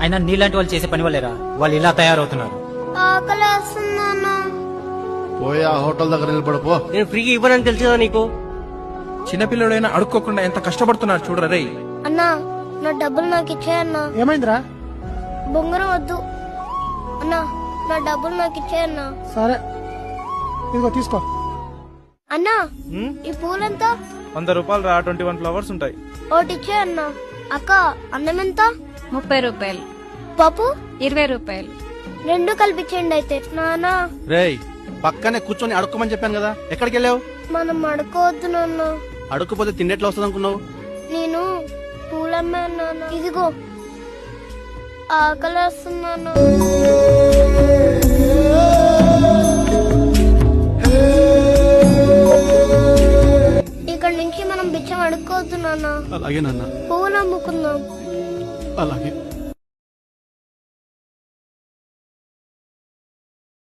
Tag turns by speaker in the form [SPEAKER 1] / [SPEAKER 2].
[SPEAKER 1] అయినా నీలాంటి వాళ్ళు చేసే పని వాళ్ళేరా వాళ్ళు ఇలా తయారవుతున్నారు.
[SPEAKER 2] ఆకలేస్తుందన్నా.
[SPEAKER 3] పోయి ఆ హోటల్ దగ్గర నిలబడిపో.
[SPEAKER 4] నేను ఫ్రీగా ఇవ్వనని తెలుసు కదా నీకు.
[SPEAKER 5] చిన్నపిల్లడైనా అడుక్కోకుండా ఎంత కష్టపడుతున్నారు చూడరా రే.
[SPEAKER 2] అన్నా నా డబ్బులు నాకు ఇచ్చేయన్నా.
[SPEAKER 6] ఏమైందిరా?
[SPEAKER 2] బొంగరం వద్దు అన్నా, నా డబ్బులు నాకు ఇచ్చేయన్నా.
[SPEAKER 6] సరే ఇదిగో తీసుకో.
[SPEAKER 2] అన్నా ఈ పూలెంత?
[SPEAKER 7] 100 రూపాయలు రా, 21 ఫ్లవర్స్ ఉంటాయి.
[SPEAKER 2] ఒకటి ఇచ్చేయన్నా. అక్క అన్నం ఎంత?
[SPEAKER 8] 30 రూపాయలు.
[SPEAKER 2] పప్పు
[SPEAKER 8] 20 రూపాయలు.
[SPEAKER 2] రెండు కలిపించండి అయితే. నానా
[SPEAKER 3] రేయ్ పక్కనే కూర్చొని అడుక్కోమని చెప్పాను కదా, ఎక్కడికి వెళ్ళావు?
[SPEAKER 2] మనం అడుకోవద్దు నాన్న.
[SPEAKER 3] అడుక్కుపోతే తిండెట్లా వస్తుంది అనుకున్నావు?
[SPEAKER 2] నేను పూలమ్మే నాన్న. ఇదిగో ఆకలేస్తున్నాను. ఇక్కడి నుంచి మనం బిచ్చం అడుక్కోవద్దు నాన్న.
[SPEAKER 3] అలాగే నాన్న,
[SPEAKER 2] పువ్వులు అమ్ముకుందాం.
[SPEAKER 3] అలాగే.